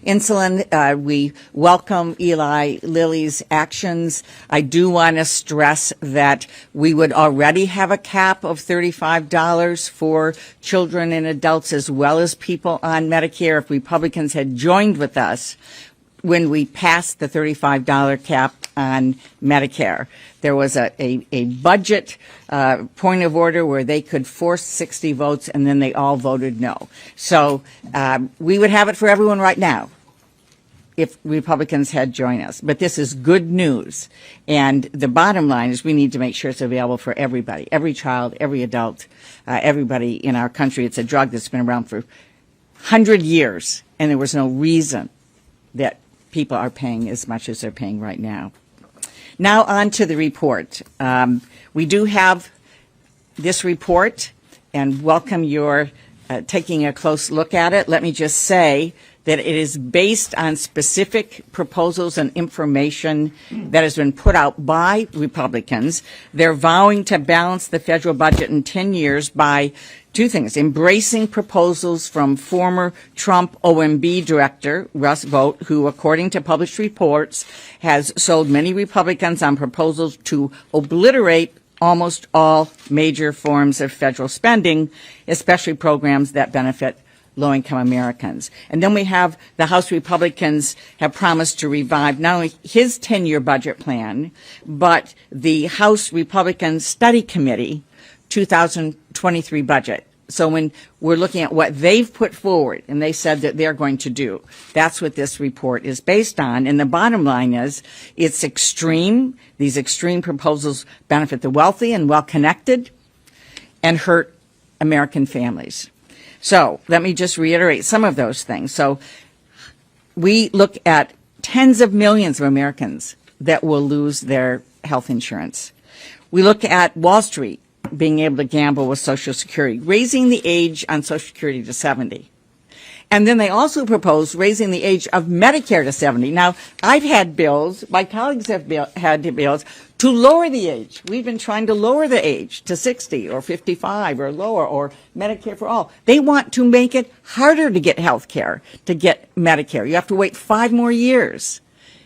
insulin. We welcome Eli Lilly's actions. I do want to stress that we would already have a cap of $35 for children and adults as well as people on Medicare if Republicans had joined with us when we passed the $35 cap on Medicare. There was a budget point of order where they could force 60 votes, and then they all voted no. So we would have it for everyone right now if Republicans had joined us. But this is good news. And the bottom line is we need to make sure it's available for everybody, every child, every adult, everybody in our country. It's a drug that's been around for 100 years, and there was no reason that people are paying as much as they're paying right now. Now on to the report. We do have this report and welcome your taking a close look at it. Let me just say that it is based on specific proposals and information that has been put out by Republicans. They're vowing to balance the federal budget in 10 years by two things: embracing proposals from former Trump OMB director Russ Vought, who, according to published reports, has sold many Republicans on proposals to obliterate almost all major forms of federal spending, especially programs that benefit low-income Americans. And then we have the House Republicans have promised to revive not only his 10-year budget plan, but the House Republican Study Committee 2023 budget. So when we're looking at what they've put forward and they said that they're going to do, that's what this report is based on. And the bottom line is it's extreme. These extreme proposals benefit the wealthy and well-connected and hurt American families. So let me just reiterate some of those things. So we look at tens of millions of Americans that will lose their health insurance. We look at Wall Street being able to gamble with Social Security, raising the age on Social Security to 70. And then they also propose raising the age of Medicare to 70. Now, I've had bills, my colleagues have had bills to lower the age. We've been trying to lower the age to 60 or 55 or lower, or Medicare for all. They want to make it harder to get health care, to get Medicare. You have to wait 5 more years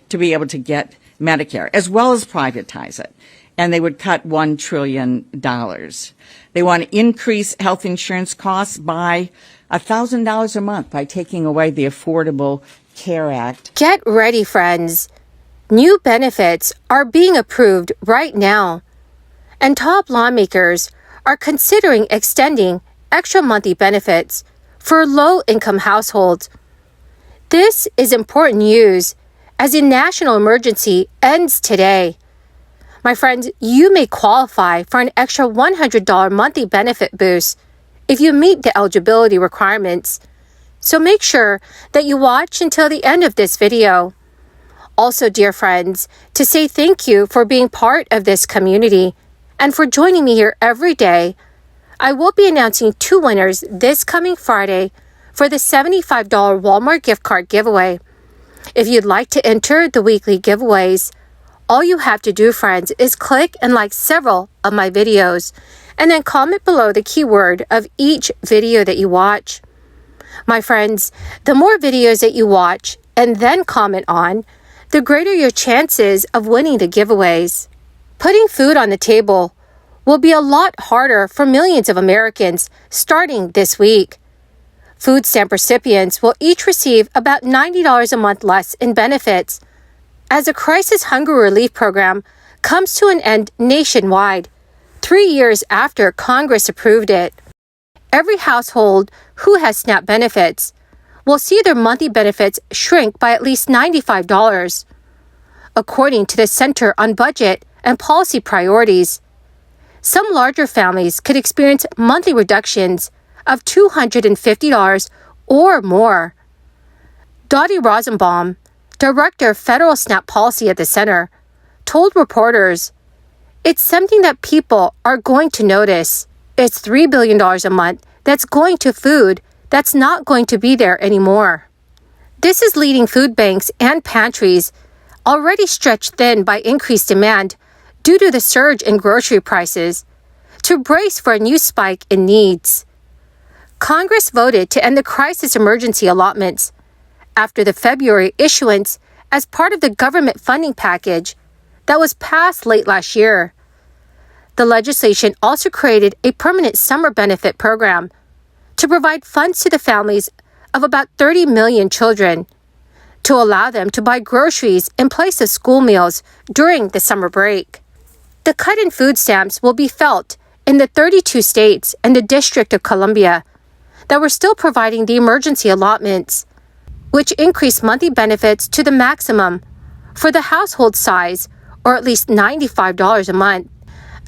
to be able to get Medicare, as well as privatize it. And they would cut $1 trillion. They want to increase health insurance costs by $1,000 a month by taking away the Affordable Care Act. Get ready, friends. New benefits are being approved right now, and top lawmakers are considering extending extra monthly benefits for low-income households. This is important news as a national emergency ends today. My friends, you may qualify for an extra $100 monthly benefit boost if you meet the eligibility requirements. So make sure that you watch until the end of this video. Also, dear friends, to say thank you for being part of this community and for joining me here every day, I will be announcing 2 winners this coming Friday for the $75 Walmart gift card giveaway. If you'd like to enter the weekly giveaways, all you have to do, friends, is click and like several of my videos and then comment below the keyword of each video that you watch. My friends, the more videos that you watch and then comment on, the greater your chances of winning the giveaways. Putting food on the table will be a lot harder for millions of Americans starting this week. Food stamp recipients will each receive about $90 a month less in benefits as the Crisis Hunger Relief Program comes to an end nationwide, 3 years after Congress approved it. Every household who has SNAP benefits will see their monthly benefits shrink by at least $95. According to the Center on Budget and Policy Priorities, some larger families could experience monthly reductions of $250 or more. Dottie Rosenbaum, Director of Federal SNAP Policy at the Center, told reporters, "It's something that people are going to notice. It's $3 billion a month that's going to food that's not going to be there anymore." This is leading food banks and pantries, already stretched thin by increased demand due to the surge in grocery prices, to brace for a new spike in needs. Congress voted to end the crisis emergency allotments after the February issuance as part of the government funding package that was passed late last year. The legislation also created a permanent summer benefit program to provide funds to the families of about 30 million children to allow them to buy groceries in place of school meals during the summer break. The cut in food stamps will be felt in the 32 states and the District of Columbia that were still providing the emergency allotments, which increased monthly benefits to the maximum for the household size, or at least $95 a month.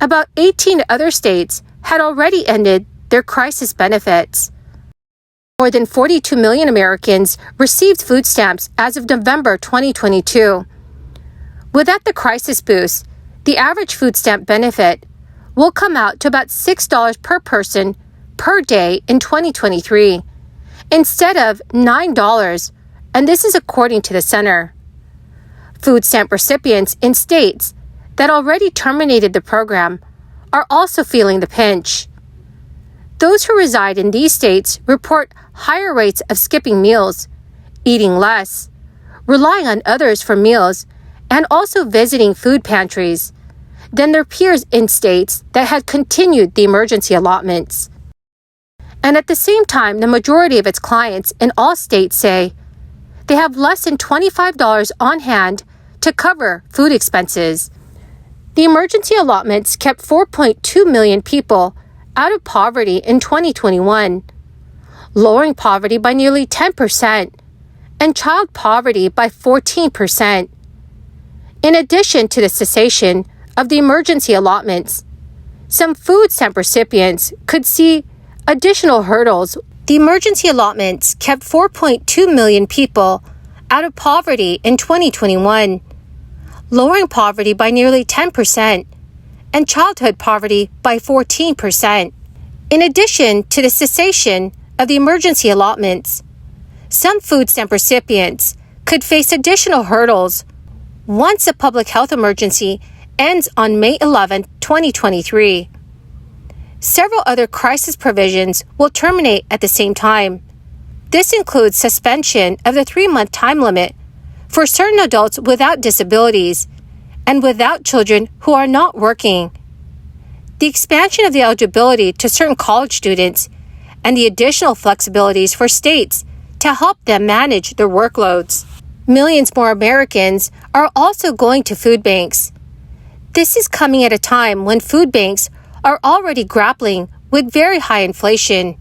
About 18 other states had already ended their crisis benefits. More than 42 million Americans received food stamps as of November 2022. Without the crisis boost, the average food stamp benefit will come out to about $6 per person per day in 2023, instead of $9, and this is according to the center. Food stamp recipients in states that already terminated the program are also feeling the pinch. Those who reside in these states report higher rates of skipping meals, eating less, relying on others for meals, and also visiting food pantries than their peers in states that had continued the emergency allotments. And at the same time, the majority of its clients in all states say they have less than $25 on hand to cover food expenses. The emergency allotments kept 4.2 million people out of poverty in 2021, lowering poverty by nearly 10% and child poverty by 14%. In addition to the cessation of the emergency allotments, some food stamp recipients could see additional hurdles. The emergency allotments kept 4.2 million people out of poverty in 2021, lowering poverty by nearly 10% and childhood poverty by 14%. In addition to the cessation of the emergency allotments, some food stamp recipients could face additional hurdles once a public health emergency ends on May 11, 2023. Several other crisis provisions will terminate at the same time. This includes suspension of the 3-month time limit for certain adults without disabilities and without children who are not working, the expansion of the eligibility to certain college students, and the additional flexibilities for states to help them manage their workloads. Millions more Americans are also going to food banks. This is coming at a time when food banks are already grappling with very high inflation.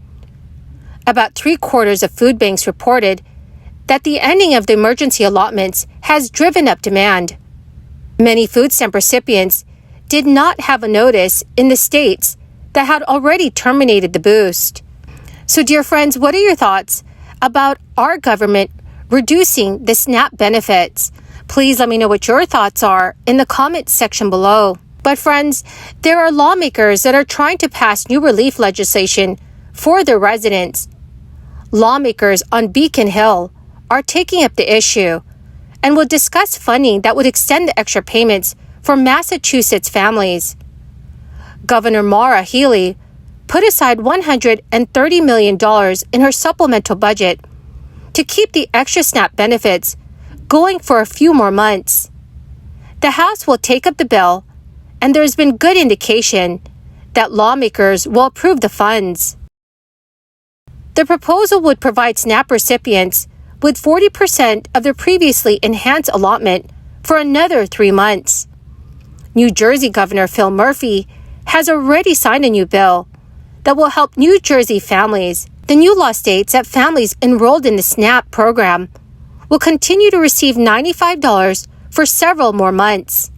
About 3/4 of food banks reported that the ending of the emergency allotments has driven up demand. Many food stamp recipients did not have a notice in the states that had already terminated the boost. So, dear friends, what are your thoughts about our government reducing the SNAP benefits? Please let me know what your thoughts are in the comments section below. But friends, there are lawmakers that are trying to pass new relief legislation for their residents. Lawmakers on Beacon Hill are taking up the issue and will discuss funding that would extend the extra payments for Massachusetts families. Governor Maura Healey put aside $130 million in her supplemental budget to keep the extra SNAP benefits going for a few more months. The House will take up the bill, and there has been good indication that lawmakers will approve the funds. The proposal would provide SNAP recipients with 40% of their previously enhanced allotment for another 3 months. New Jersey Governor Phil Murphy has already signed a new bill that will help New Jersey families. The new law states that families enrolled in the SNAP program will continue to receive $95 for several more months.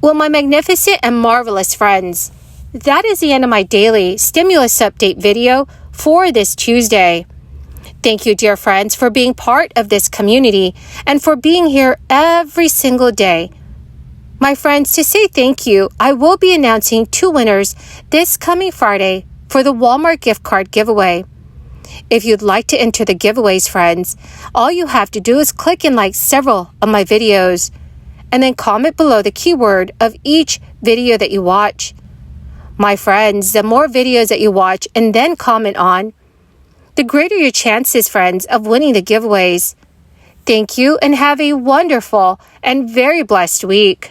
Well, my magnificent and marvelous friends, that is the end of my daily stimulus update video for this Tuesday. Thank you, dear friends, for being part of this community and for being here every single day. My friends, to say thank you, I will be announcing 2 winners this coming Friday for the Walmart gift card giveaway. If you'd like to enter the giveaways, friends, all you have to do is click and like several of my videos and then comment below the keyword of each video that you watch. My friends, the more videos that you watch and then comment on, the greater your chances, friends, of winning the giveaways. Thank you and have a wonderful and very blessed week.